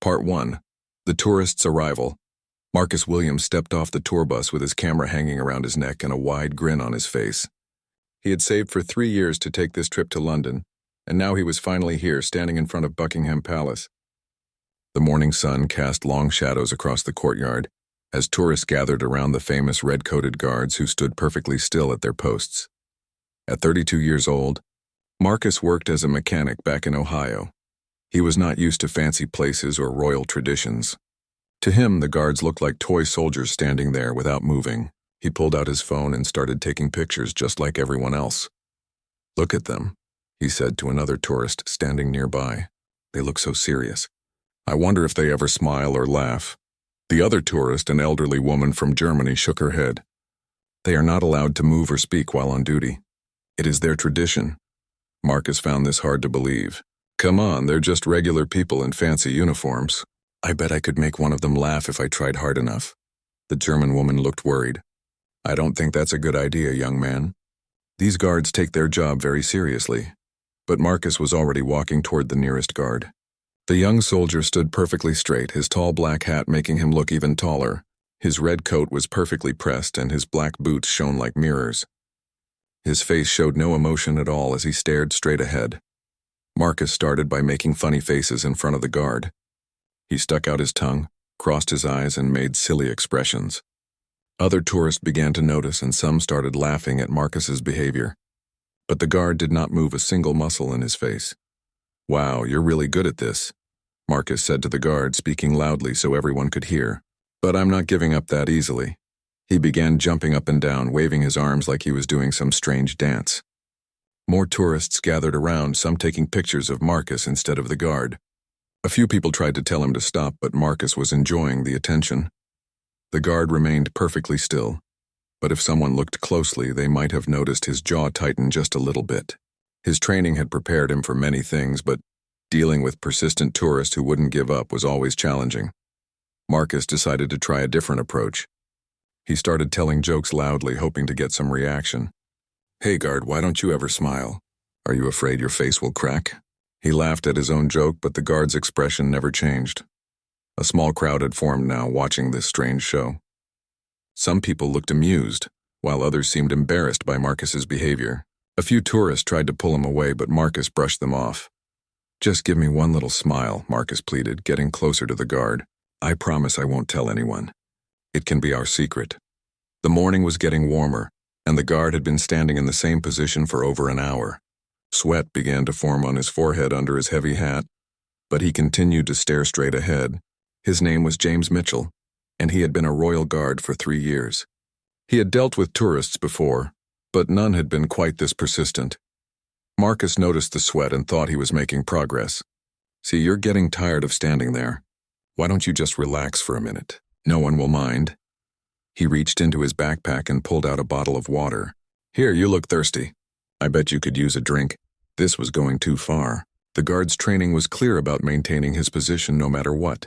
Part 1. The Tourist's Arrival. Marcus Williams stepped off the tour bus with his camera hanging around his neck and a wide grin on his face. He had saved for 3 years to take this trip to London, and now he was finally here, standing in front of Buckingham Palace. The morning sun cast long shadows across the courtyard as tourists gathered around the famous red-coated guards who stood perfectly still at their posts. At 32 years old, Marcus worked as a mechanic back in Ohio. He was not used to fancy places or royal traditions. To him, the guards looked like toy soldiers standing there without moving. He pulled out his phone and started taking pictures just like everyone else. "Look at them," he said to another tourist standing nearby. "They look so serious. I wonder if they ever smile or laugh." The other tourist, an elderly woman from Germany, shook her head. "They are not allowed to move or speak while on duty. It is their tradition." Marcus found this hard to believe. "Come on, they're just regular people in fancy uniforms. I bet I could make one of them laugh if I tried hard enough." The German woman looked worried. "I don't think that's a good idea, young man. These guards take their job very seriously." But Marcus was already walking toward the nearest guard. The young soldier stood perfectly straight, his tall black hat making him look even taller. His red coat was perfectly pressed, and his black boots shone like mirrors. His face showed no emotion at all as he stared straight ahead. Marcus started by making funny faces in front of the guard. He stuck out his tongue, crossed his eyes, and made silly expressions. Other tourists began to notice, and some started laughing at Marcus's behavior. But the guard did not move a single muscle in his face. "Wow, you're really good at this," Marcus said to the guard, speaking loudly so everyone could hear. "But I'm not giving up that easily." He began jumping up and down, waving his arms like he was doing some strange dance. More tourists gathered around, some taking pictures of Marcus instead of the guard. A few people tried to tell him to stop, but Marcus was enjoying the attention. The guard remained perfectly still, but if someone looked closely, they might have noticed his jaw tighten just a little bit. His training had prepared him for many things, but dealing with persistent tourists who wouldn't give up was always challenging. Marcus decided to try a different approach. He started telling jokes loudly, hoping to get some reaction. "Hey guard, why don't you ever smile? Are you afraid your face will crack?" He laughed at his own joke, but the guard's expression never changed. A small crowd had formed now, watching this strange show. Some people looked amused, while others seemed embarrassed by Marcus's behavior. A few tourists tried to pull him away, but Marcus brushed them off. "Just give me one little smile," Marcus pleaded, getting closer to the guard. "I promise I won't tell anyone. It can be our secret." The morning was getting warmer, and the guard had been standing in the same position for over an hour. Sweat began to form on his forehead under his heavy hat, but he continued to stare straight ahead. His name was James Mitchell, and he had been a royal guard for 3 years. He had dealt with tourists before, but none had been quite this persistent. Marcus noticed the sweat and thought he was making progress. "See, you're getting tired of standing there. Why don't you just relax for a minute? No one will mind." He reached into his backpack and pulled out a bottle of water. "Here, you look thirsty. I bet you could use a drink." This was going too far. The guard's training was clear about maintaining his position no matter what.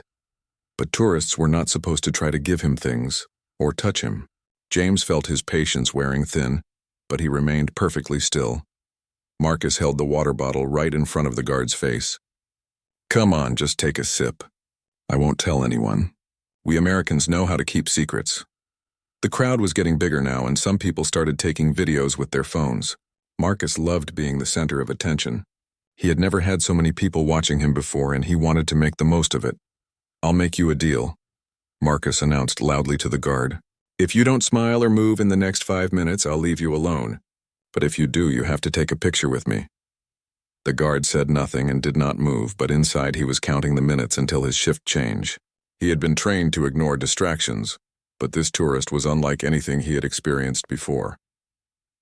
But tourists were not supposed to try to give him things or touch him. James felt his patience wearing thin, but he remained perfectly still. Marcus held the water bottle right in front of the guard's face. "Come on, just take a sip. I won't tell anyone. We Americans know how to keep secrets." The crowd was getting bigger now, and some people started taking videos with their phones. Marcus loved being the center of attention. He had never had so many people watching him before, and he wanted to make the most of it. "I'll make you a deal," Marcus announced loudly to the guard. "If you don't smile or move in the next 5 minutes, I'll leave you alone. But if you do, you have to take a picture with me." The guard said nothing and did not move, but inside he was counting the minutes until his shift change. He had been trained to ignore distractions, but this tourist was unlike anything he had experienced before.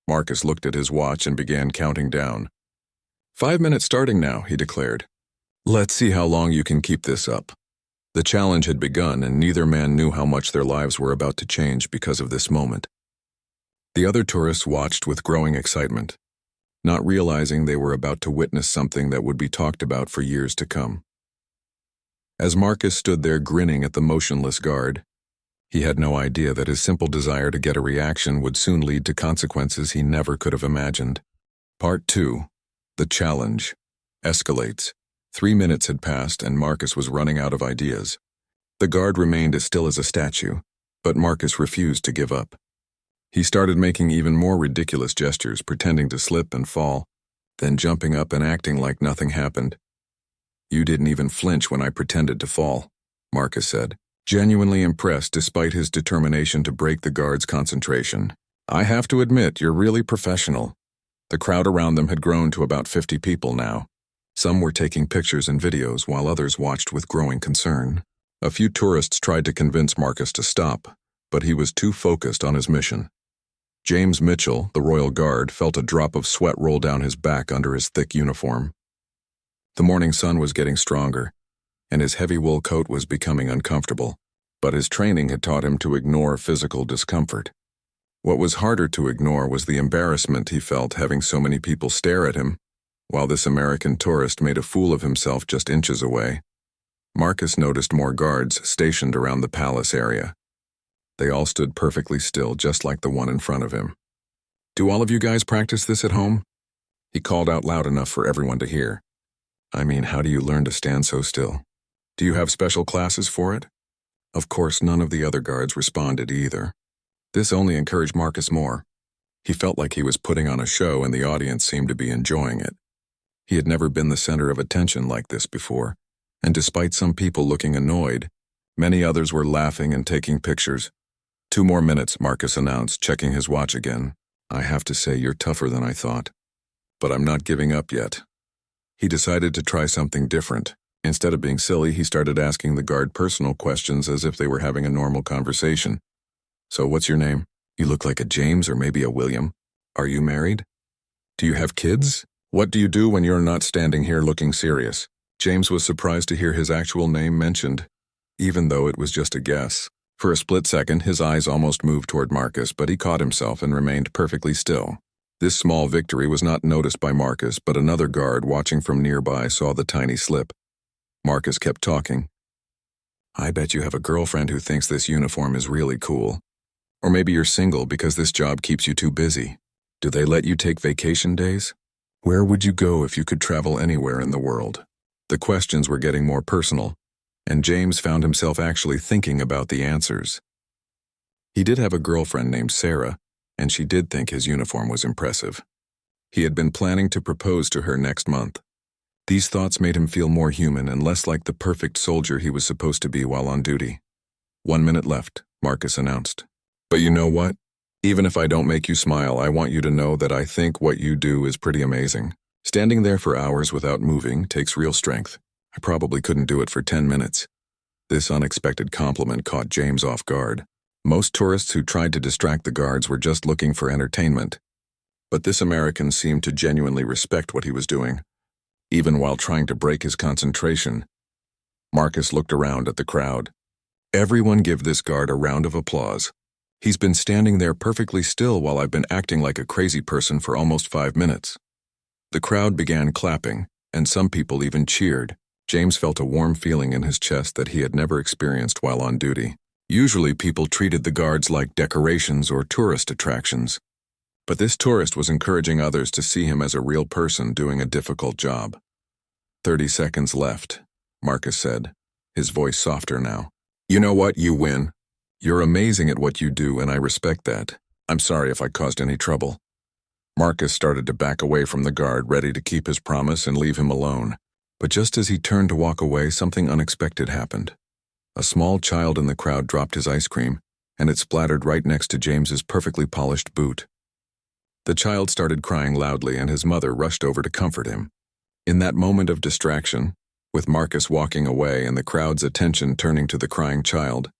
Marcus looked at his watch and began counting down. 5 minutes starting now," he declared. "Let's see how long you can keep this up." The challenge had begun, and neither man knew how much their lives were about to change because of this moment. The other tourists watched with growing excitement, not realizing they were about to witness something that would be talked about for years to come. As Marcus stood there grinning at the motionless guard, he had no idea that his simple desire to get a reaction would soon lead to consequences he never could have imagined. Part 2. The challenge escalates. 3 minutes had passed and Marcus was running out of ideas. The guard remained as still as a statue, but Marcus refused to give up. He started making even more ridiculous gestures, pretending to slip and fall, then jumping up and acting like nothing happened. "You didn't even flinch when I pretended to fall," Marcus said, genuinely impressed despite his determination to break the guard's concentration. "I have to admit, you're really professional." The crowd around them had grown to about 50 people now. Some were taking pictures and videos while others watched with growing concern. A few tourists tried to convince Marcus to stop, but he was too focused on his mission. James Mitchell, the royal guard, felt a drop of sweat roll down his back under his thick uniform. The morning sun was getting stronger, and his heavy wool coat was becoming uncomfortable, but his training had taught him to ignore physical discomfort. What was harder to ignore was the embarrassment he felt having so many people stare at him, while this American tourist made a fool of himself just inches away. Marcus noticed more guards stationed around the palace area. They all stood perfectly still, just like the one in front of him. "Do all of you guys practice this at home?" He called out loud enough for everyone to hear. "I mean, how do you learn to stand so still? Do you have special classes for it?" Of course, none of the other guards responded either. This only encouraged Marcus more. He felt like he was putting on a show and the audience seemed to be enjoying it. He had never been the center of attention like this before, and despite some people looking annoyed, many others were laughing and taking pictures. "2 more minutes, Marcus announced, checking his watch again. "I have to say you're tougher than I thought. But I'm not giving up yet." He decided to try something different. Instead of being silly, he started asking the guard personal questions as if they were having a normal conversation. "So what's your name? You look like a James or maybe a William. Are you married? Do you have kids? What do you do when you're not standing here looking serious?" James was surprised to hear his actual name mentioned, even though it was just a guess. For a split second, his eyes almost moved toward Marcus, but he caught himself and remained perfectly still. This small victory was not noticed by Marcus, but another guard watching from nearby saw the tiny slip. Marcus kept talking. "I bet you have a girlfriend who thinks this uniform is really cool. Or maybe you're single because this job keeps you too busy. Do they let you take vacation days? Where would you go if you could travel anywhere in the world?" The questions were getting more personal, and James found himself actually thinking about the answers. He did have a girlfriend named Sarah, and she did think his uniform was impressive. He had been planning to propose to her next month. These thoughts made him feel more human and less like the perfect soldier he was supposed to be while on duty. 1 minute left, Marcus announced. "But you know what? Even if I don't make you smile, I want you to know that I think what you do is pretty amazing. Standing there for hours without moving takes real strength. I probably couldn't do it for 10 minutes. This unexpected compliment caught James off guard. Most tourists who tried to distract the guards were just looking for entertainment. But this American seemed to genuinely respect what he was doing, even while trying to break his concentration. Marcus looked around at the crowd. "Everyone give this guard a round of applause. He's been standing there perfectly still while I've been acting like a crazy person for almost 5 minutes." The crowd began clapping, and some people even cheered. James felt a warm feeling in his chest that he had never experienced while on duty. Usually people treated the guards like decorations or tourist attractions. But this tourist was encouraging others to see him as a real person doing a difficult job. 30 seconds left, Marcus said, his voice softer now. "You know what? You win. You're amazing at what you do, and I respect that. I'm sorry if I caused any trouble." Marcus started to back away from the guard, ready to keep his promise and leave him alone. But just as he turned to walk away, something unexpected happened. A small child in the crowd dropped his ice cream, and it splattered right next to James's perfectly polished boot. The child started crying loudly, and his mother rushed over to comfort him. In that moment of distraction, with Marcus walking away and the crowd's attention turning to the crying child,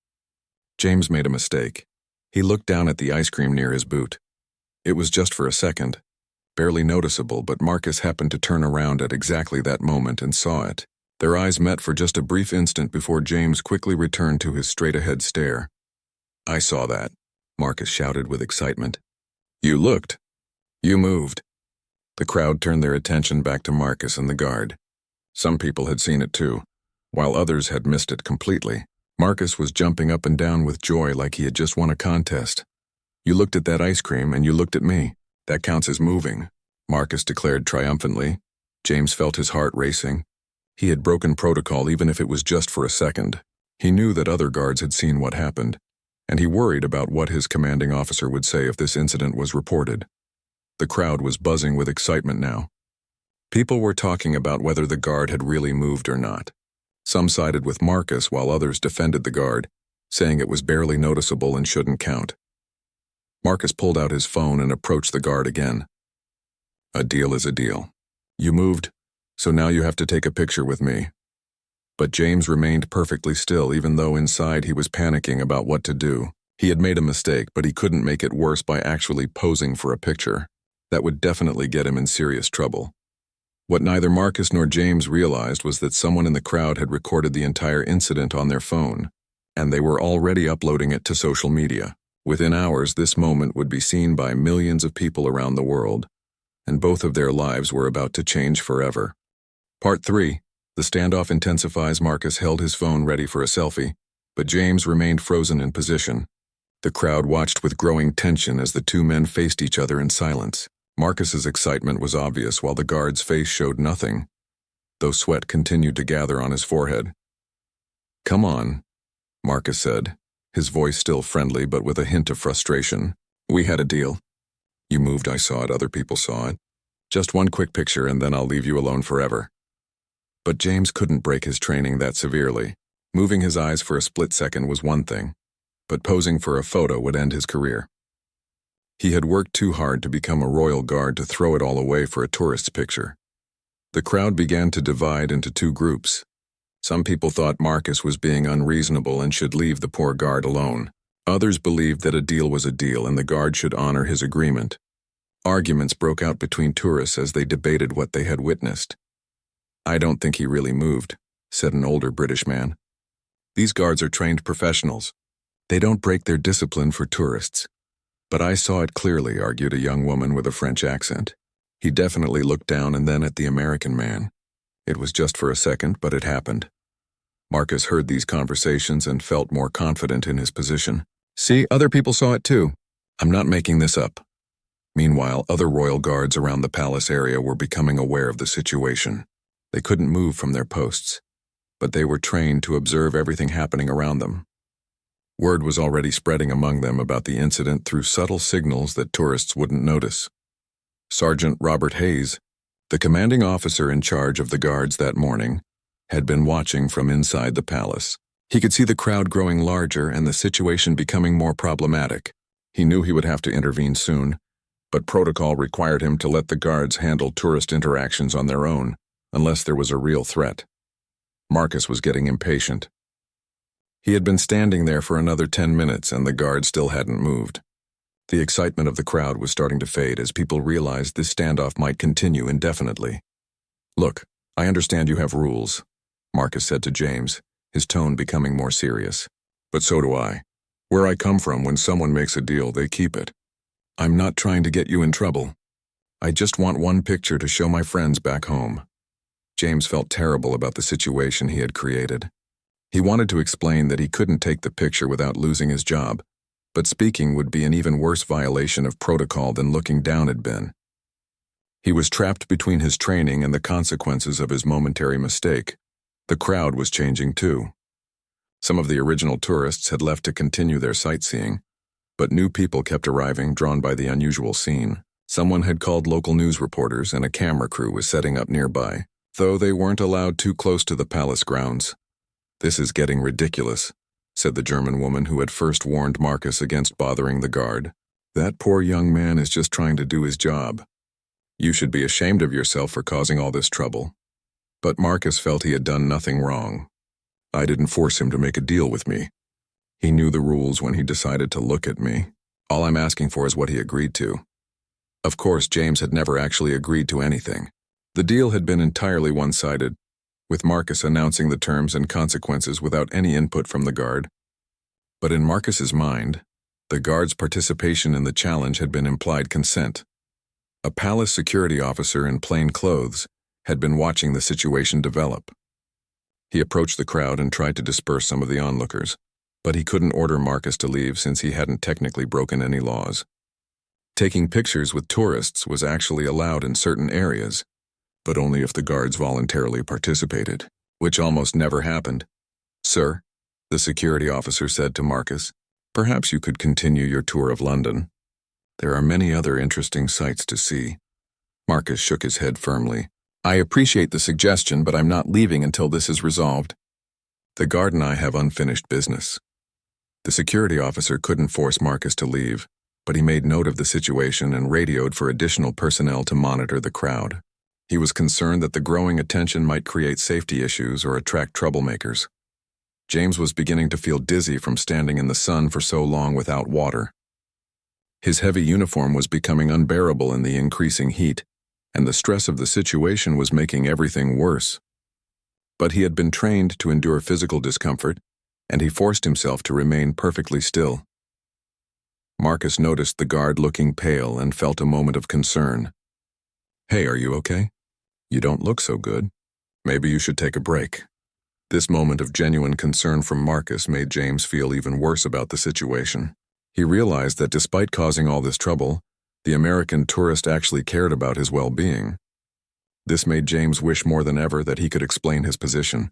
James made a mistake. He looked down at the ice cream near his boot. It was just for a second, barely noticeable, but Marcus happened to turn around at exactly that moment and saw it. Their eyes met for just a brief instant before James quickly returned to his straight-ahead stare. "I saw that," Marcus shouted with excitement. "You looked. You moved." The crowd turned their attention back to Marcus and the guard. Some people had seen it too, while others had missed it completely. Marcus was jumping up and down with joy like he had just won a contest. "You looked at that ice cream and you looked at me. That counts as moving," Marcus declared triumphantly. James felt his heart racing. He had broken protocol even if it was just for a second. He knew that other guards had seen what happened, and he worried about what his commanding officer would say if this incident was reported. The crowd was buzzing with excitement now. People were talking about whether the guard had really moved or not. Some sided with Marcus while others defended the guard, saying it was barely noticeable and shouldn't count. Marcus pulled out his phone and approached the guard again. A deal is a deal. You moved, so now you have to take a picture with me. But James remained perfectly still even though inside he was panicking about what to do. He had made a mistake, but he couldn't make it worse by actually posing for a picture. That would definitely get him in serious trouble. What neither Marcus nor James realized was that someone in the crowd had recorded the entire incident on their phone, and they were already uploading it to social media. Within hours, this moment would be seen by millions of people around the world, and both of their lives were about to change forever. Part 3. The standoff intensifies. Marcus held his phone ready for a selfie, but James remained frozen in position. The crowd watched with growing tension as the two men faced each other in silence. Marcus's excitement was obvious while the guard's face showed nothing, though sweat continued to gather on his forehead. "Come on," Marcus said, his voice still friendly but with a hint of frustration. "We had a deal. You moved, I saw it, other people saw it. Just one quick picture and then I'll leave you alone forever." But James couldn't break his training that severely. Moving his eyes for a split second was one thing, but posing for a photo would end his career. He had worked too hard to become a royal guard to throw it all away for a tourist's picture. The crowd began to divide into two groups. Some people thought Marcus was being unreasonable and should leave the poor guard alone. Others believed that a deal was a deal and the guard should honor his agreement. Arguments broke out between tourists as they debated what they had witnessed. "I don't think he really moved," said an older British man. "These guards are trained professionals. They don't break their discipline for tourists." "But I saw it clearly," argued a young woman with a French accent. "He definitely looked down and then at the American man. It was just for a second, but it happened." Marcus heard these conversations and felt more confident in his position. "See, other people saw it too. I'm not making this up." Meanwhile, other royal guards around the palace area were becoming aware of the situation. They couldn't move from their posts, but they were trained to observe everything happening around them. Word was already spreading among them about the incident through subtle signals that tourists wouldn't notice. Sergeant Robert Hayes, the commanding officer in charge of the guards that morning, had been watching from inside the palace. He could see the crowd growing larger and the situation becoming more problematic. He knew he would have to intervene soon, but protocol required him to let the guards handle tourist interactions on their own, unless there was a real threat. Marcus was getting impatient. He had been standing there for another 10 minutes and the guard still hadn't moved. The excitement of the crowd was starting to fade as people realized this standoff might continue indefinitely. "Look, I understand you have rules," Marcus said to James, his tone becoming more serious. "But so do I. Where I come from, when someone makes a deal, they keep it. I'm not trying to get you in trouble. I just want one picture to show my friends back home." James felt terrible about the situation he had created. He wanted to explain that he couldn't take the picture without losing his job, but speaking would be an even worse violation of protocol than looking down had been. He was trapped between his training and the consequences of his momentary mistake. The crowd was changing too. Some of the original tourists had left to continue their sightseeing, but new people kept arriving, drawn by the unusual scene. Someone had called local news reporters and a camera crew was setting up nearby, though they weren't allowed too close to the palace grounds. "This is getting ridiculous," said the German woman who had first warned Marcus against bothering the guard. "That poor young man is just trying to do his job. You should be ashamed of yourself for causing all this trouble." But Marcus felt he had done nothing wrong. "I didn't force him to make a deal with me. He knew the rules when he decided to look at me. All I'm asking for is what he agreed to." Of course, James had never actually agreed to anything. The deal had been entirely one-sided, with Marcus announcing the terms and consequences without any input from the guard. But in Marcus's mind, the guard's participation in the challenge had been implied consent. A palace security officer in plain clothes had been watching the situation develop. He approached the crowd and tried to disperse some of the onlookers, but he couldn't order Marcus to leave since he hadn't technically broken any laws. Taking pictures with tourists was actually allowed in certain areas, but only if the guards voluntarily participated, which almost never happened. "Sir," the security officer said to Marcus, "perhaps you could continue your tour of London. There are many other interesting sights to see." Marcus shook his head firmly. "I appreciate the suggestion, but I'm not leaving until this is resolved. The guard and I have unfinished business." The security officer couldn't force Marcus to leave, but he made note of the situation and radioed for additional personnel to monitor the crowd. He was concerned that the growing attention might create safety issues or attract troublemakers. James was beginning to feel dizzy from standing in the sun for so long without water. His heavy uniform was becoming unbearable in the increasing heat, and the stress of the situation was making everything worse. But he had been trained to endure physical discomfort, and he forced himself to remain perfectly still. Marcus noticed the guard looking pale and felt a moment of concern. "Hey, are you okay? You don't look so good. Maybe you should take a break." This moment of genuine concern from Marcus made James feel even worse about the situation. He realized that despite causing all this trouble, the American tourist actually cared about his well-being. This made James wish more than ever that he could explain his position,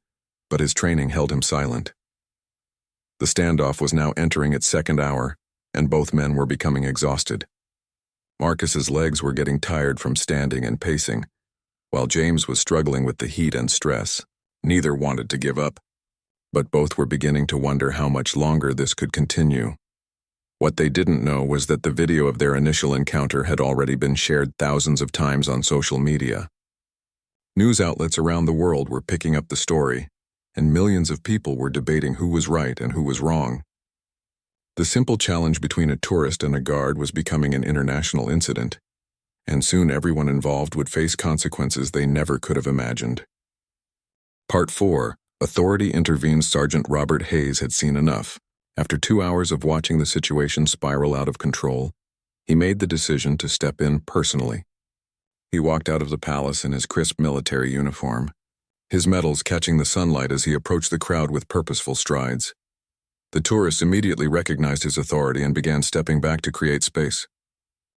but his training held him silent. The standoff was now entering its second hour, and both men were becoming exhausted. Marcus's legs were getting tired from standing and pacing, while James was struggling with the heat and stress. Neither wanted to give up, but both were beginning to wonder how much longer this could continue. What they didn't know was that the video of their initial encounter had already been shared thousands of times on social media. News outlets around the world were picking up the story, and millions of people were debating who was right and who was wrong. The simple challenge between a tourist and a guard was becoming an international incident, and soon everyone involved would face consequences they never could have imagined. Part 4. Authority intervenes. Sergeant Robert Hayes had seen enough. After 2 hours of watching the situation spiral out of control, he made the decision to step in personally. He walked out of the palace in his crisp military uniform, his medals catching the sunlight as he approached the crowd with purposeful strides. The tourists immediately recognized his authority and began stepping back to create space.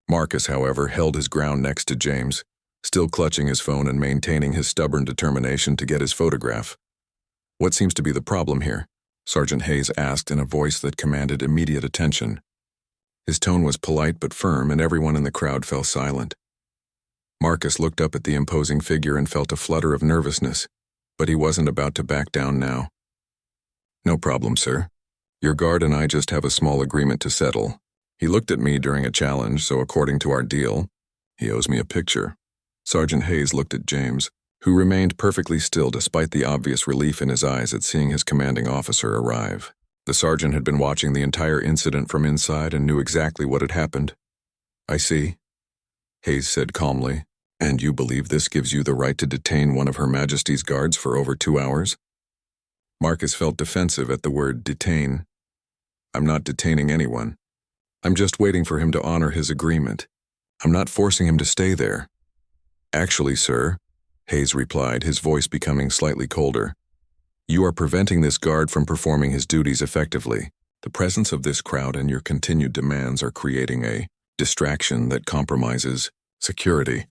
Marcus, however, held his ground next to James, still clutching his phone and maintaining his stubborn determination to get his photograph. "What seems to be the problem here?" Sergeant Hayes asked in a voice that commanded immediate attention. His tone was polite but firm, and everyone in the crowd fell silent. Marcus looked up at the imposing figure and felt a flutter of nervousness, but he wasn't about to back down now. "No problem, sir. Your guard and I just have a small agreement to settle. He looked at me during a challenge, so according to our deal, he owes me a picture." Sergeant Hayes looked at James, who remained perfectly still despite the obvious relief in his eyes at seeing his commanding officer arrive. The sergeant had been watching the entire incident from inside and knew exactly what had happened. "I see," Hayes said calmly. "And you believe this gives you the right to detain one of Her Majesty's guards for over 2 hours? Marcus felt defensive at the word detain. "I'm not detaining anyone. I'm just waiting for him to honor his agreement. I'm not forcing him to stay there." "Actually, sir," Hayes replied, his voice becoming slightly colder, "you are preventing this guard from performing his duties effectively. The presence of this crowd and your continued demands are creating a distraction that compromises security."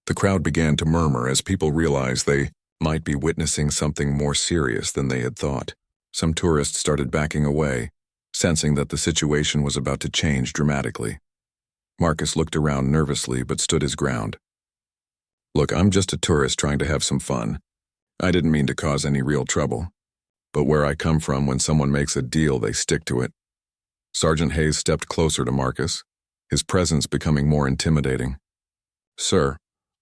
The crowd began to murmur as people realized they might be witnessing something more serious than they had thought. Some tourists started backing away, sensing that the situation was about to change dramatically. Marcus looked around nervously but stood his ground. "Look, I'm just a tourist trying to have some fun. I didn't mean to cause any real trouble. But where I come from, when someone makes a deal, they stick to it." Sergeant Hayes stepped closer to Marcus, his presence becoming more intimidating. "Sir,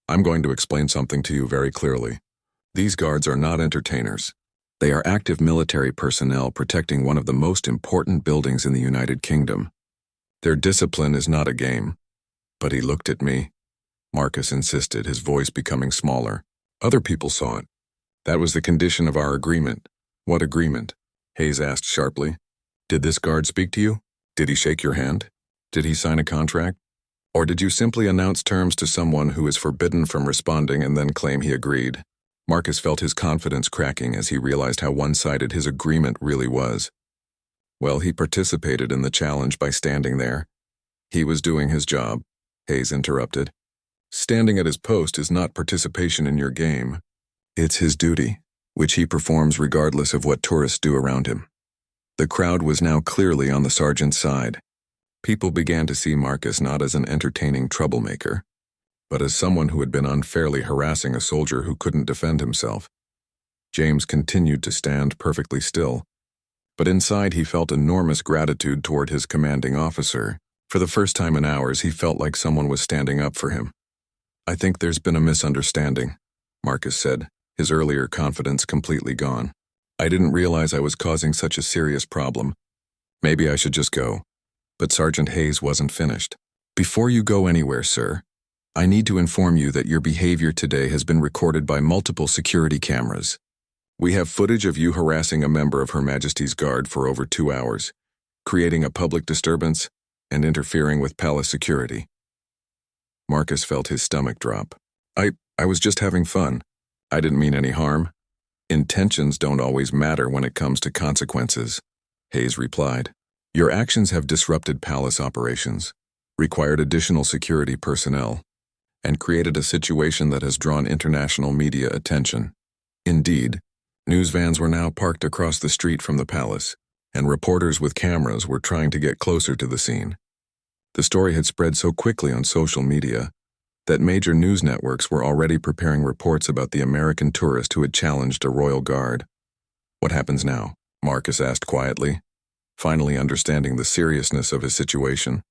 I'm going to explain something to you very clearly. These guards are not entertainers. They are active military personnel protecting one of the most important buildings in the United Kingdom. Their discipline is not a game." "But he looked at me," Marcus insisted, his voice becoming smaller. "Other people saw it. That was the condition of our agreement." "What agreement?" Hayes asked sharply. "Did this guard speak to you? Did he shake your hand? Did he sign a contract? Or did you simply announce terms to someone who is forbidden from responding and then claim he agreed?" Marcus felt his confidence cracking as he realized how one-sided his agreement really was. "Well, he participated in the challenge by standing there. He was doing his job," Hayes interrupted. Standing at his post is not participation in your game. It's his duty, which he performs regardless of what tourists do around him. The crowd was now clearly on the sergeant's side. People began to see Marcus not as an entertaining troublemaker, but as someone who had been unfairly harassing a soldier who couldn't defend himself. James continued to stand perfectly still, but inside he felt enormous gratitude toward his commanding officer. For the first time in hours, he felt like someone was standing up for him. "I think there's been a misunderstanding," Marcus said, his earlier confidence completely gone. "I didn't realize I was causing such a serious problem. Maybe I should just go." But Sergeant Hayes wasn't finished. "Before you go anywhere, sir, I need to inform you that your behavior today has been recorded by multiple security cameras. We have footage of you harassing a member of Her Majesty's Guard for over 2 hours, creating a public disturbance and interfering with palace security." Marcus felt his stomach drop. I was just having fun. I didn't mean any harm." "Intentions don't always matter when it comes to consequences," Hayes replied. "Your actions have disrupted palace operations, required additional security personnel, and created a situation that has drawn international media attention. Indeed, news vans were now parked across the street from the palace, and reporters with cameras were trying to get closer to the scene. The story had spread so quickly on social media that major news networks were already preparing reports about the American tourist who had challenged a royal guard. "What happens now?" Marcus asked quietly, finally understanding the seriousness of his situation.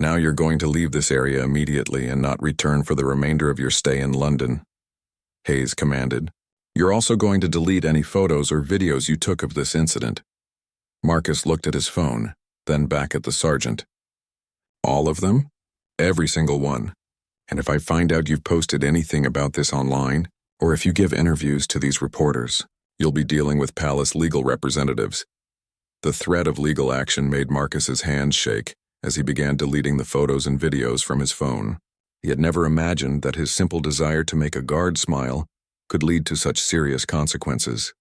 "Now you're going to leave this area immediately and not return for the remainder of your stay in London," Hayes commanded. "You're also going to delete any photos or videos you took of this incident." Marcus looked at his phone, then back at the sergeant. "All of them? Every single one. And if I find out you've posted anything about this online, or if you give interviews to these reporters, you'll be dealing with palace legal representatives." The threat of legal action made Marcus's hands shake as he began deleting the photos and videos from his phone. He had never imagined that his simple desire to make a guard smile could lead to such serious consequences.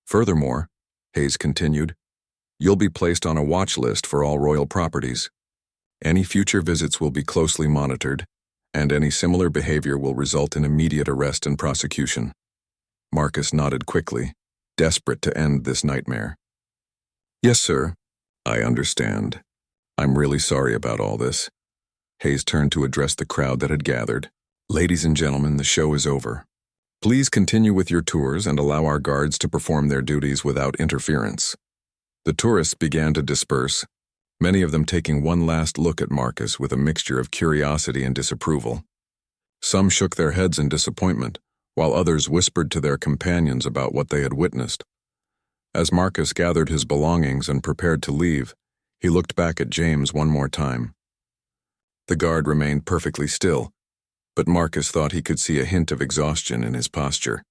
"Furthermore," Hayes continued, "you'll be placed on a watch list for all royal properties. Any future visits will be closely monitored, and any similar behavior will result in immediate arrest and prosecution." Marcus nodded quickly, desperate to end this nightmare. "Yes, sir. I understand. I'm really sorry about all this." Hayes turned to address the crowd that had gathered. "Ladies and gentlemen, the show is over. Please continue with your tours and allow our guards to perform their duties without interference." The tourists began to disperse, many of them taking one last look at Marcus with a mixture of curiosity and disapproval. Some shook their heads in disappointment, while others whispered to their companions about what they had witnessed. As Marcus gathered his belongings and prepared to leave, he looked back at James one more time. The guard remained perfectly still, but Marcus thought he could see a hint of exhaustion in his posture.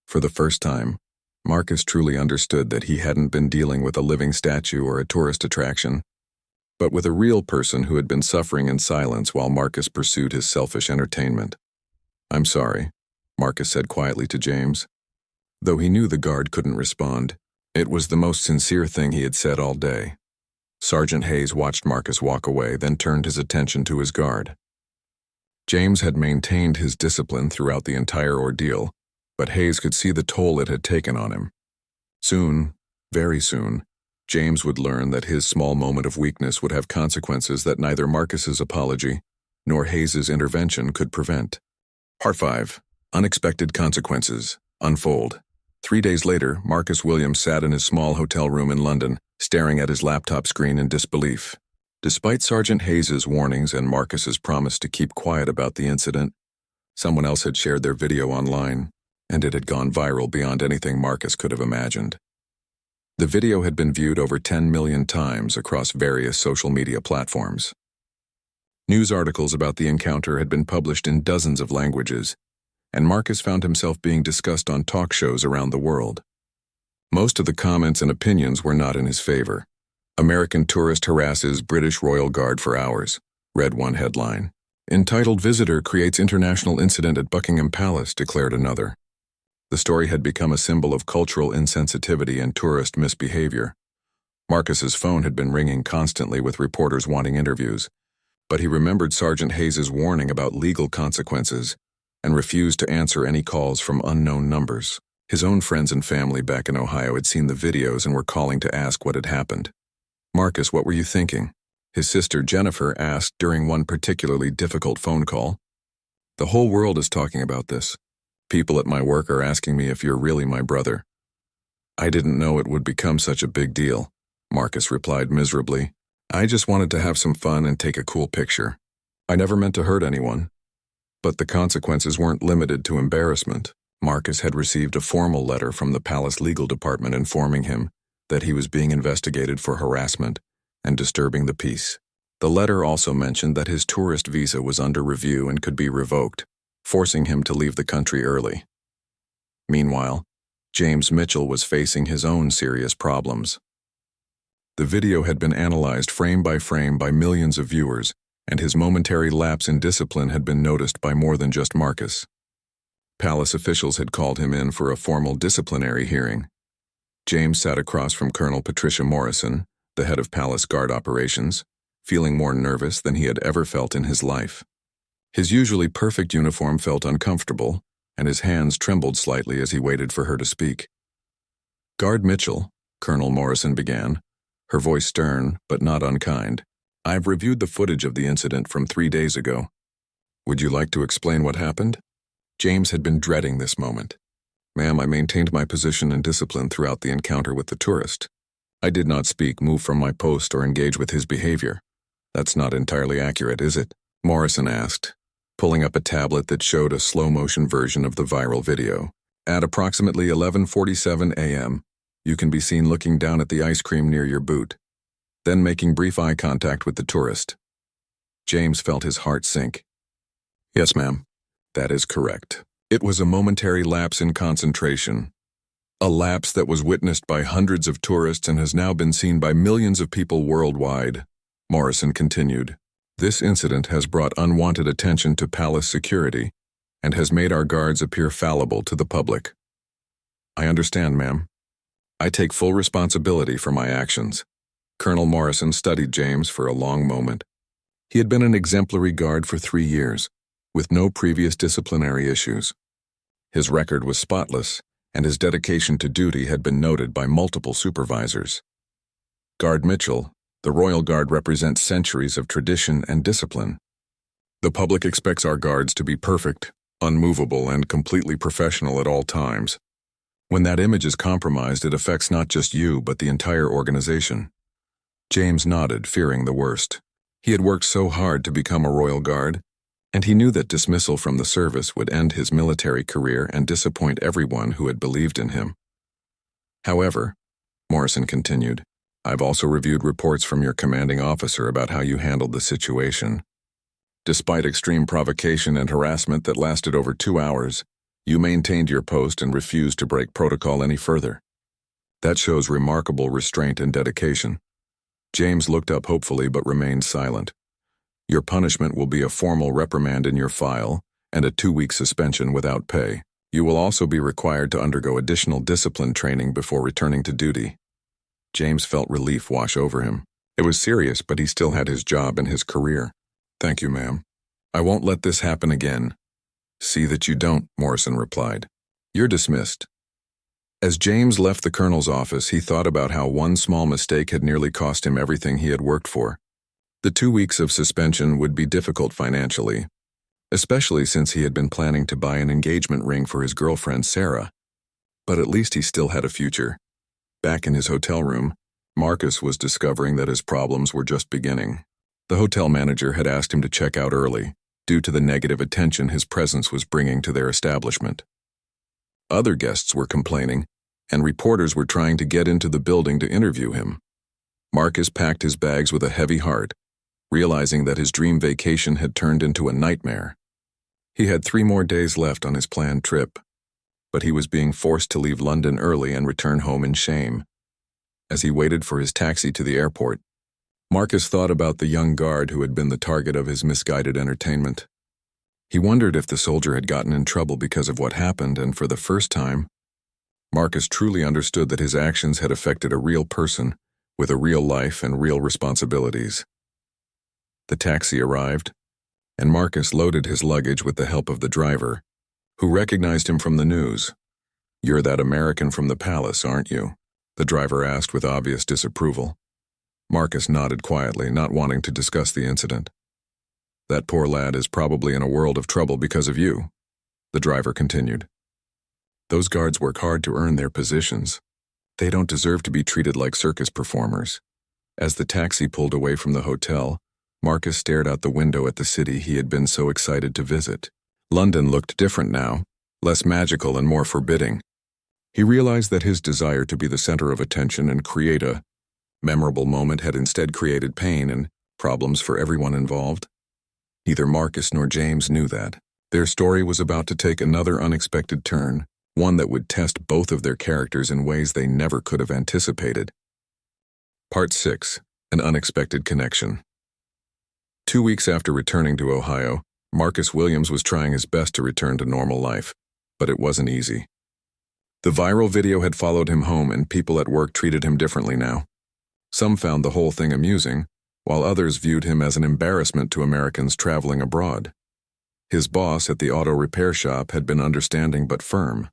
For the first time, Marcus truly understood that he hadn't been dealing with a living statue or a tourist attraction, but with a real person who had been suffering in silence while Marcus pursued his selfish entertainment. "I'm sorry," Marcus said quietly to James. Though he knew the guard couldn't respond, it was the most sincere thing he had said all day. Sergeant Hayes watched Marcus walk away, then turned his attention to his guard. James had maintained his discipline throughout the entire ordeal, but Hayes could see the toll it had taken on him. Soon, very soon, James would learn that his small moment of weakness would have consequences that neither Marcus's apology nor Hayes's intervention could prevent. Part 5. Unexpected Consequences. Unfold. 3 days later, Marcus Williams sat in his small hotel room in London, staring at his laptop screen in disbelief. Despite Sergeant Hayes's warnings and Marcus's promise to keep quiet about the incident, someone else had shared their video online, and it had gone viral beyond anything Marcus could have imagined. The video had been viewed over 10 million times across various social media platforms. News articles about the encounter had been published in dozens of languages, and Marcus found himself being discussed on talk shows around the world. Most of the comments and opinions were not in his favor. "American tourist harasses British Royal Guard for hours," read one headline. "Entitled visitor creates international incident at Buckingham Palace," declared another. The story had become a symbol of cultural insensitivity and tourist misbehavior. Marcus's phone had been ringing constantly with reporters wanting interviews, But he remembered Sergeant Hayes's warning about legal consequences and refused to answer any calls from unknown numbers. His own friends and family back in Ohio had seen the videos and were calling to ask what had happened. "Marcus, what were you thinking?" his sister Jennifer asked during one particularly difficult phone call. "The whole world is talking about this. People at my work are asking me if you're really my brother." "I didn't know it would become such a big deal," Marcus replied miserably. "I just wanted to have some fun and take a cool picture. I never meant to hurt anyone." But the consequences weren't limited to embarrassment. Marcus had received a formal letter from the palace legal department informing him that he was being investigated for harassment and disturbing the peace. The letter also mentioned that his tourist visa was under review and could be revoked, forcing him to leave the country early. Meanwhile, James Mitchell was facing his own serious problems. The video had been analyzed frame by millions of viewers, and his momentary lapse in discipline had been noticed by more than just Marcus. Palace officials had called him in for a formal disciplinary hearing. James sat across from Colonel Patricia Morrison, the head of Palace Guard operations, feeling more nervous than he had ever felt in his life. His usually perfect uniform felt uncomfortable, and his hands trembled slightly as he waited for her to speak. "Guard Mitchell," Colonel Morrison began, her voice stern but not unkind. "I've reviewed the footage of the incident from 3 days ago. Would you like to explain what happened?" James had been dreading this moment. "Ma'am, I maintained my position and discipline throughout the encounter with the tourist. I did not speak, move from my post, or engage with his behavior." "That's not entirely accurate, is it?" Morrison asked, pulling up a tablet that showed a slow-motion version of the viral video. "At approximately 11:47 a.m., you can be seen looking down at the ice cream near your boot, then making brief eye contact with the tourist." James felt his heart sink. "Yes, ma'am. That is correct. It was a momentary lapse in concentration. A lapse that was witnessed by hundreds of tourists and has now been seen by millions of people worldwide," Morrison continued. "This incident has brought unwanted attention to palace security and has made our guards appear fallible to the public." "I understand, ma'am. I take full responsibility for my actions." Colonel Morrison studied James for a long moment. He had been an exemplary guard for 3 years, with no previous disciplinary issues. His record was spotless, and his dedication to duty had been noted by multiple supervisors. "Guard Mitchell, the Royal Guard represents centuries of tradition and discipline. The public expects our guards to be perfect, unmovable, and completely professional at all times. When that image is compromised, it affects not just you, but the entire organization." James nodded, fearing the worst. He had worked so hard to become a Royal Guard, and he knew that dismissal from the service would end his military career and disappoint everyone who had believed in him. "However," Morrison continued, "I've also reviewed reports from your commanding officer about how you handled the situation. Despite extreme provocation and harassment that lasted over 2 hours, you maintained your post and refused to break protocol any further. That shows remarkable restraint and dedication." James looked up hopefully but remained silent. "Your punishment will be a formal reprimand in your file and a 2-week suspension without pay. You will also be required to undergo additional discipline training before returning to duty." James felt relief wash over him. It was serious, but he still had his job and his career. "Thank you, ma'am. I won't let this happen again." "See that you don't," Morrison replied. "You're dismissed." As James left the colonel's office, he thought about how one small mistake had nearly cost him everything he had worked for. The 2 weeks of suspension would be difficult financially, especially since he had been planning to buy an engagement ring for his girlfriend Sarah. But at least he still had a future. Back in his hotel room, Marcus was discovering that his problems were just beginning. The hotel manager had asked him to check out early, due to the negative attention his presence was bringing to their establishment. Other guests were complaining, and reporters were trying to get into the building to interview him. Marcus packed his bags with a heavy heart, realizing that his dream vacation had turned into a nightmare. He had 3 more days left on his planned trip, but he was being forced to leave London early and return home in shame. As he waited for his taxi to the airport, Marcus thought about the young guard who had been the target of his misguided entertainment. He wondered if the soldier had gotten in trouble because of what happened, and for the first time, Marcus truly understood that his actions had affected a real person with a real life and real responsibilities. The taxi arrived, and Marcus loaded his luggage with the help of the driver, who recognized him from the news. "You're that American from the palace, aren't you?" the driver asked with obvious disapproval. Marcus nodded quietly, not wanting to discuss the incident. "That poor lad is probably in a world of trouble because of you," the driver continued. "Those guards work hard to earn their positions. They don't deserve to be treated like circus performers." As the taxi pulled away from the hotel, Marcus stared out the window at the city he had been so excited to visit. London looked different now, less magical and more forbidding. He realized that his desire to be the center of attention and create a memorable moment had instead created pain and problems for everyone involved. Neither Marcus nor James knew that. Their story was about to take another unexpected turn, one that would test both of their characters in ways they never could have anticipated. Part 6. An Unexpected Connection. 2 weeks after returning to Ohio, Marcus Williams was trying his best to return to normal life, but it wasn't easy. The viral video had followed him home, and people at work treated him differently now. Some found the whole thing amusing, while others viewed him as an embarrassment to Americans traveling abroad. His boss at the auto repair shop had been understanding but firm.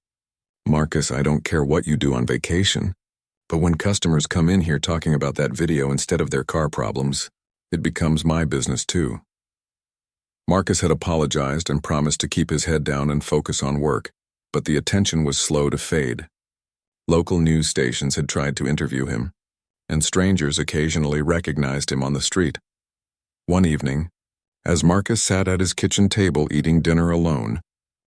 "Marcus, I don't care what you do on vacation, but when customers come in here talking about that video instead of their car problems, it becomes my business too." Marcus had apologized and promised to keep his head down and focus on work, but the attention was slow to fade. Local news stations had tried to interview him, and strangers occasionally recognized him on the street. One evening, as Marcus sat at his kitchen table eating dinner alone,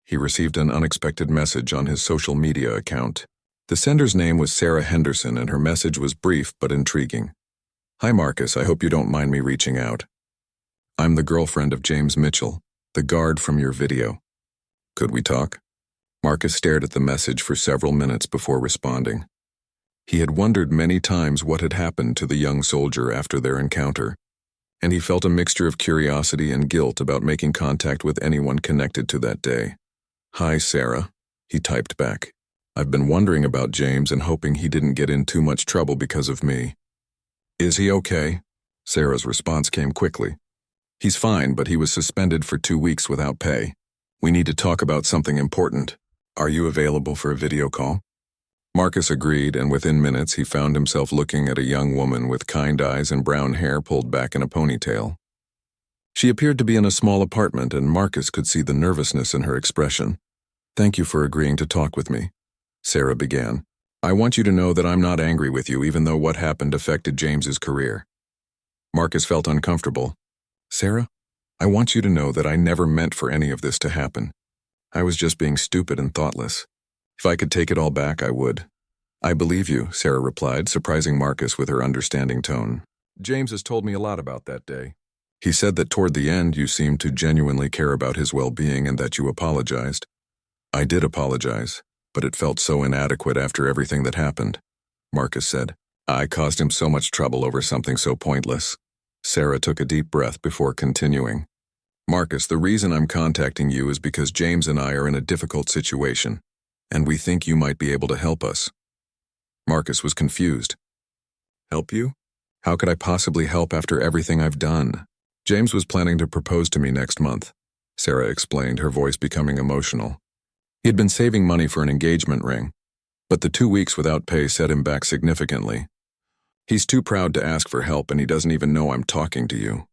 he received an unexpected message on his social media account. The sender's name was Sarah Henderson, and her message was brief but intriguing. "Hi Marcus, I hope you don't mind me reaching out. I'm the girlfriend of James Mitchell, the guard from your video. Could we talk?" Marcus stared at the message for several minutes before responding. He had wondered many times what had happened to the young soldier after their encounter, and he felt a mixture of curiosity and guilt about making contact with anyone connected to that day. "Hi Sarah," he typed back. "I've been wondering about James and hoping he didn't get in too much trouble because of me." "Is he okay?" Sarah's response came quickly. "He's fine, but he was suspended for 2 weeks without pay. We need to talk about something important. Are you available for a video call?" Marcus agreed, and within minutes he found himself looking at a young woman with kind eyes and brown hair pulled back in a ponytail. She appeared to be in a small apartment, and Marcus could see the nervousness in her expression. "Thank you for agreeing to talk with me," Sarah began. "I want you to know that I'm not angry with you, even though what happened affected James's career." Marcus felt uncomfortable. "Sarah, I want you to know that I never meant for any of this to happen. I was just being stupid and thoughtless. If I could take it all back, I would." "I believe you," Sarah replied, surprising Marcus with her understanding tone. "James has told me a lot about that day. He said that toward the end you seemed to genuinely care about his well-being and that you apologized." "I did apologize, but it felt so inadequate after everything that happened," Marcus said. "I caused him so much trouble over something so pointless." Sarah took a deep breath before continuing. "Marcus, the reason I'm contacting you is because James and I are in a difficult situation, and we think you might be able to help us." Marcus was confused. "Help you? How could I possibly help after everything I've done?" "James was planning to propose to me next month," Sarah explained, her voice becoming emotional. "He had been saving money for an engagement ring, but the 2 weeks without pay set him back significantly. He's too proud to ask for help, and he doesn't even know I'm talking to you."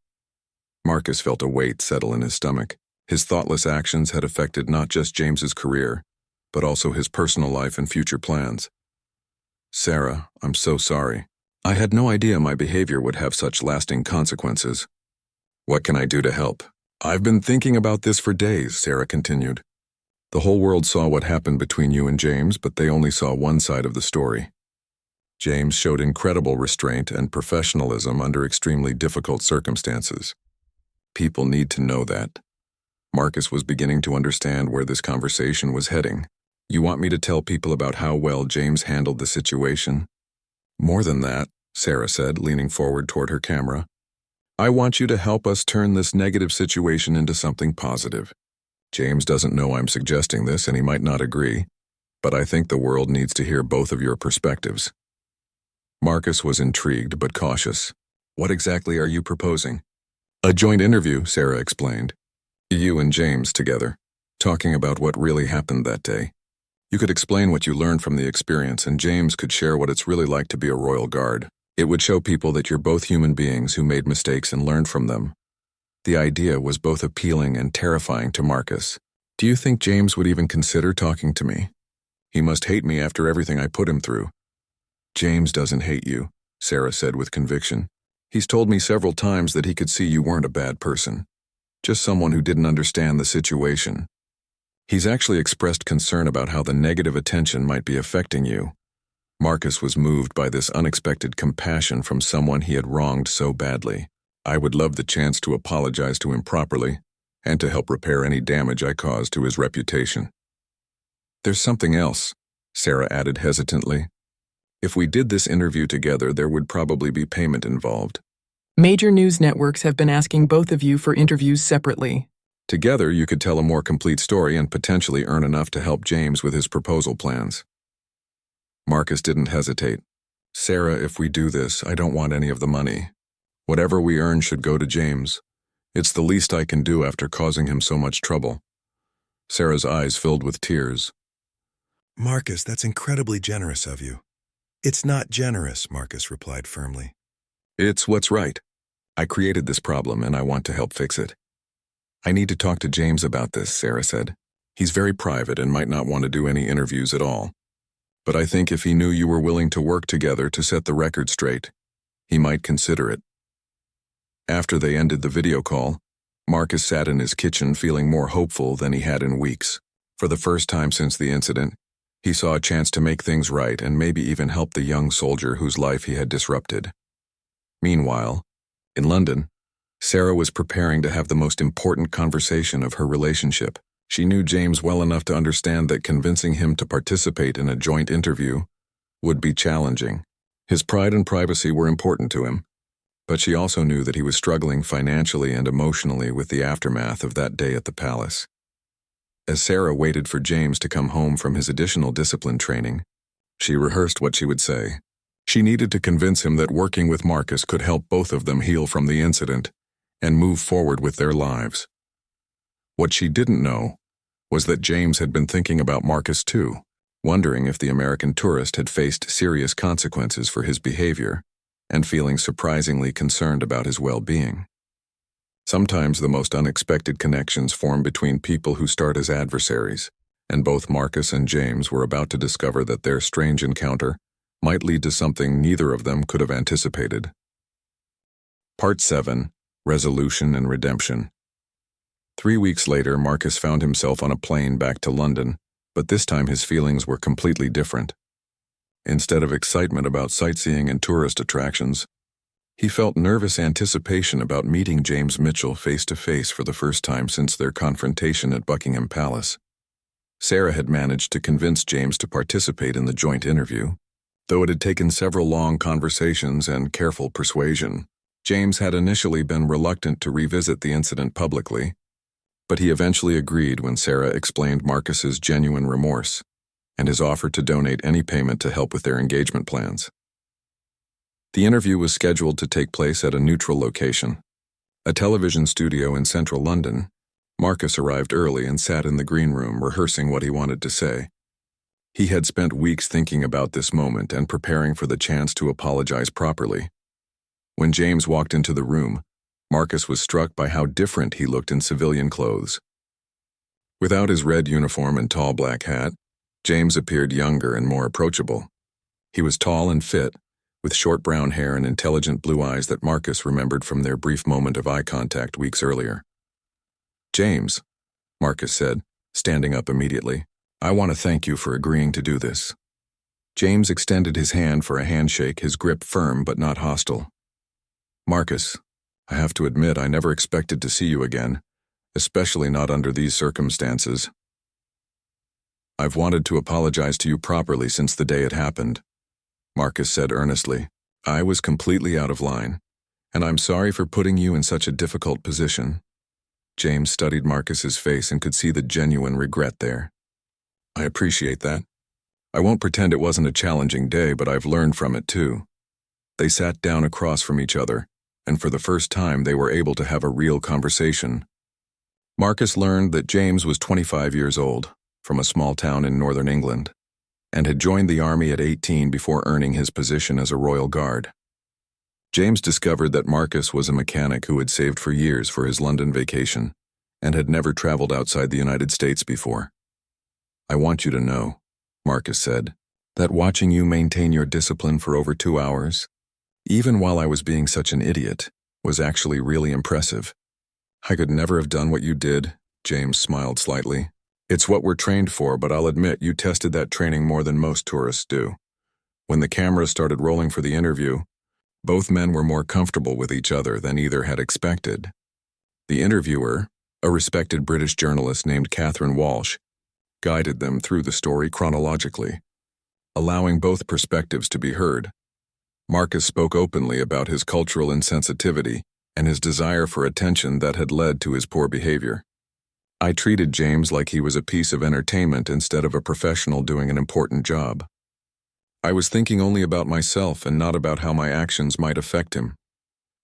Marcus felt a weight settle in his stomach. His thoughtless actions had affected not just James's career, but also his personal life and future plans. "Sarah, I'm so sorry. I had no idea my behavior would have such lasting consequences. What can I do to help?" "I've been thinking about this for days," Sarah continued. "The whole world saw what happened between you and James, but they only saw one side of the story. James showed incredible restraint and professionalism under extremely difficult circumstances. People need to know that." Marcus was beginning to understand where this conversation was heading. "You want me to tell people about how well James handled the situation?" "More than that," Sarah said, leaning forward toward her camera. "I want you to help us turn this negative situation into something positive. James doesn't know I'm suggesting this, and he might not agree, but I think the world needs to hear both of your perspectives." Marcus was intrigued but cautious. "What exactly are you proposing?" A joint interview, Sarah explained. You and James together, talking about what really happened that day. You could explain what you learned from the experience, and James could share what it's really like to be a royal guard. It would show people that you're both human beings who made mistakes and learned from them. The idea was both appealing and terrifying to Marcus. Do you think James would even consider talking to me? He must hate me after everything I put him through. James doesn't hate you, Sarah said with conviction. He's told me several times that he could see you weren't a bad person, just someone who didn't understand the situation. He's actually expressed concern about how the negative attention might be affecting you. Marcus was moved by this unexpected compassion from someone he had wronged so badly. I would love the chance to apologize to him properly and to help repair any damage I caused to his reputation. There's something else, Sarah added hesitantly. If we did this interview together, there would probably be payment involved. Major news networks have been asking both of you for interviews separately. Together, you could tell a more complete story and potentially earn enough to help James with his proposal plans. Marcus didn't hesitate. Sarah, if we do this, I don't want any of the money. Whatever we earn should go to James. It's the least I can do after causing him so much trouble. Sarah's eyes filled with tears. Marcus, that's incredibly generous of you. It's not generous, Marcus replied firmly. It's what's right. I created this problem and I want to help fix it. I need to talk to James about this, Sarah said. He's very private and might not want to do any interviews at all. But I think if he knew you were willing to work together to set the record straight, he might consider it. After they ended the video call, Marcus sat in his kitchen feeling more hopeful than he had in weeks. For the first time since the incident, he saw a chance to make things right and maybe even help the young soldier whose life he had disrupted. Meanwhile, in London, Sarah was preparing to have the most important conversation of her relationship. She knew James well enough to understand that convincing him to participate in a joint interview would be challenging. His pride and privacy were important to him, but she also knew that he was struggling financially and emotionally with the aftermath of that day at the palace. As Sarah waited for James to come home from his additional discipline training, she rehearsed what she would say. She needed to convince him that working with Marcus could help both of them heal from the incident and move forward with their lives. What she didn't know was that James had been thinking about Marcus too, wondering if the American tourist had faced serious consequences for his behavior and feeling surprisingly concerned about his well-being. Sometimes the most unexpected connections form between people who start as adversaries, and both Marcus and James were about to discover that their strange encounter might lead to something neither of them could have anticipated. Part 7. Resolution and Redemption. 3 weeks later, Marcus found himself on a plane back to London, but this time his feelings were completely different. Instead of excitement about sightseeing and tourist attractions, he felt nervous anticipation about meeting James Mitchell face-to-face for the first time since their confrontation at Buckingham Palace. Sarah had managed to convince James to participate in the joint interview. Though it had taken several long conversations and careful persuasion, James had initially been reluctant to revisit the incident publicly, but he eventually agreed when Sarah explained Marcus's genuine remorse and his offer to donate any payment to help with their engagement plans. The interview was scheduled to take place at a neutral location, a television studio in central London. Marcus arrived early and sat in the green room rehearsing what he wanted to say. He had spent weeks thinking about this moment and preparing for the chance to apologize properly. When James walked into the room, Marcus was struck by how different he looked in civilian clothes. Without his red uniform and tall black hat, James appeared younger and more approachable. He was tall and fit, with short brown hair and intelligent blue eyes that Marcus remembered from their brief moment of eye contact weeks earlier. "James," Marcus said, standing up immediately, "I want to thank you for agreeing to do this." James extended his hand for a handshake, his grip firm but not hostile. "Marcus, I have to admit I never expected to see you again, especially not under these circumstances. I've wanted to apologize to you properly since the day it happened," Marcus said earnestly. "I was completely out of line, and I'm sorry for putting you in such a difficult position." James studied Marcus's face and could see the genuine regret there. "I appreciate that. I won't pretend it wasn't a challenging day, but I've learned from it too." They sat down across from each other, and for the first time they were able to have a real conversation. Marcus learned that James was 25 years old, from a small town in northern England, and had joined the army at 18 before earning his position as a royal guard. James discovered that Marcus was a mechanic who had saved for years for his London vacation and had never traveled outside the United States before. "I want you to know," Marcus said, "that watching you maintain your discipline for over 2 hours, even while I was being such an idiot, was actually really impressive." "I could never have done what you did," James smiled slightly. "It's what we're trained for, but I'll admit you tested that training more than most tourists do." When the cameras started rolling for the interview, both men were more comfortable with each other than either had expected. The interviewer, a respected British journalist named Catherine Walsh, guided them through the story chronologically, allowing both perspectives to be heard. Marcus spoke openly about his cultural insensitivity and his desire for attention that had led to his poor behavior. "I treated James like he was a piece of entertainment instead of a professional doing an important job. I was thinking only about myself and not about how my actions might affect him."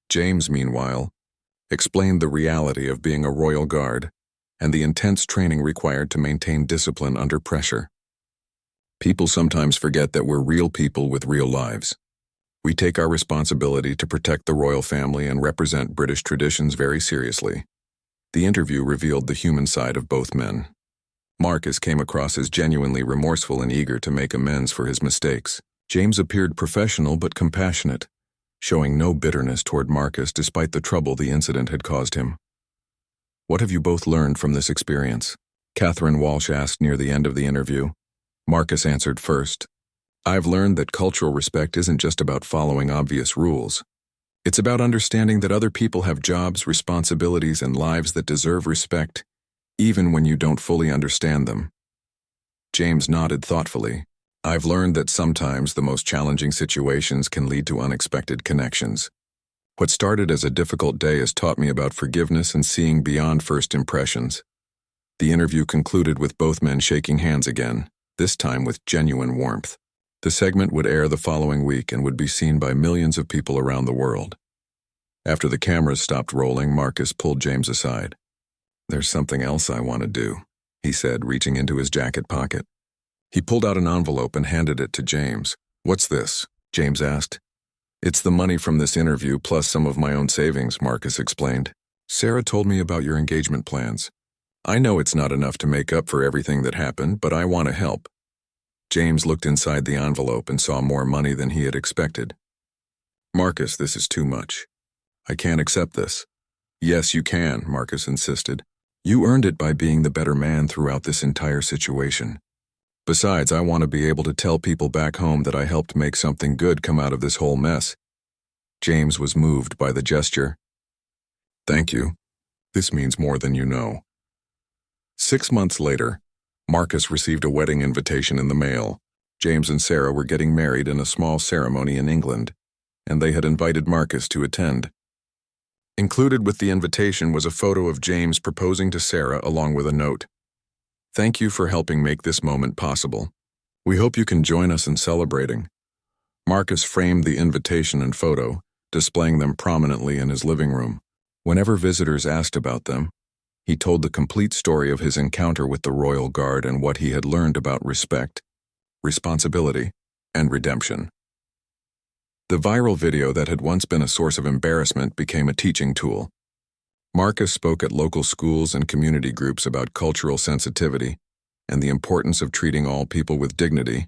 James, meanwhile, explained the reality of being a royal guard and the intense training required to maintain discipline under pressure. "People sometimes forget that we're real people with real lives. We take our responsibility to protect the royal family and represent British traditions very seriously." The interview revealed the human side of both men. Marcus came across as genuinely remorseful and eager to make amends for his mistakes. James appeared professional but compassionate, showing no bitterness toward Marcus despite the trouble the incident had caused him. "What have you both learned from this experience?" Catherine Walsh asked near the end of the interview. Marcus answered first. "I've learned that cultural respect isn't just about following obvious rules. It's about understanding that other people have jobs, responsibilities, and lives that deserve respect, even when you don't fully understand them." James nodded thoughtfully. "I've learned that sometimes the most challenging situations can lead to unexpected connections. What started as a difficult day has taught me about forgiveness and seeing beyond first impressions." The interview concluded with both men shaking hands again, this time with genuine warmth. The segment would air the following week and would be seen by millions of people around the world. After the cameras stopped rolling, Marcus pulled James aside. "There's something else I want to do," he said, reaching into his jacket pocket. He pulled out an envelope and handed it to James. "What's this?" James asked. "It's the money from this interview plus some of my own savings," Marcus explained. "Sarah told me about your engagement plans. I know it's not enough to make up for everything that happened, but I want to help." James looked inside the envelope and saw more money than he had expected. "Marcus, this is too much. I can't accept this." "Yes, you can," Marcus insisted. "You earned it by being the better man throughout this entire situation. Besides, I want to be able to tell people back home that I helped make something good come out of this whole mess." James was moved by the gesture. "Thank you. This means more than you know." 6 months later, Marcus received a wedding invitation in the mail. James and Sarah were getting married in a small ceremony in England, and they had invited Marcus to attend. Included with the invitation was a photo of James proposing to Sarah along with a note. "Thank you for helping make this moment possible. We hope you can join us in celebrating." Marcus framed the invitation and photo, displaying them prominently in his living room. Whenever visitors asked about them, he told the complete story of his encounter with the Royal Guard and what he had learned about respect, responsibility, and redemption. The viral video that had once been a source of embarrassment became a teaching tool. Marcus spoke at local schools and community groups about cultural sensitivity and the importance of treating all people with dignity,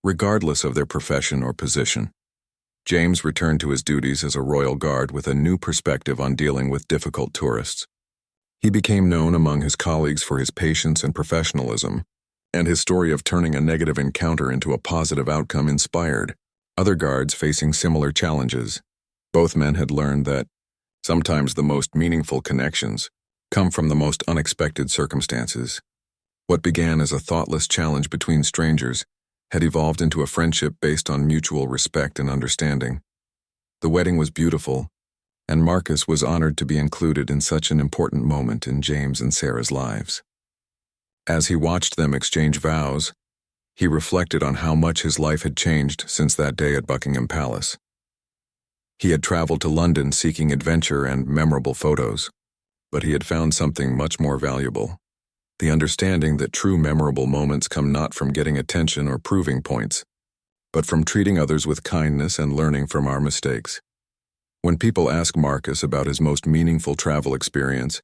regardless of their profession or position. James returned to his duties as a royal guard with a new perspective on dealing with difficult tourists. He became known among his colleagues for his patience and professionalism, and his story of turning a negative encounter into a positive outcome inspired other guards facing similar challenges. Both men had learned that sometimes the most meaningful connections come from the most unexpected circumstances. What began as a thoughtless challenge between strangers had evolved into a friendship based on mutual respect and understanding. The wedding was beautiful, and Marcus was honored to be included in such an important moment in James and Sarah's lives. As he watched them exchange vows, he reflected on how much his life had changed since that day at Buckingham Palace. He had traveled to London seeking adventure and memorable photos, but he had found something much more valuable: the understanding that true memorable moments come not from getting attention or proving points, but from treating others with kindness and learning from our mistakes. When people ask Marcus about his most meaningful travel experience,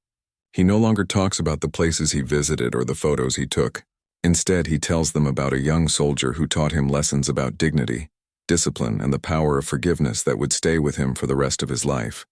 he no longer talks about the places he visited or the photos he took. Instead, he tells them about a young soldier who taught him lessons about dignity, discipline, and the power of forgiveness that would stay with him for the rest of his life.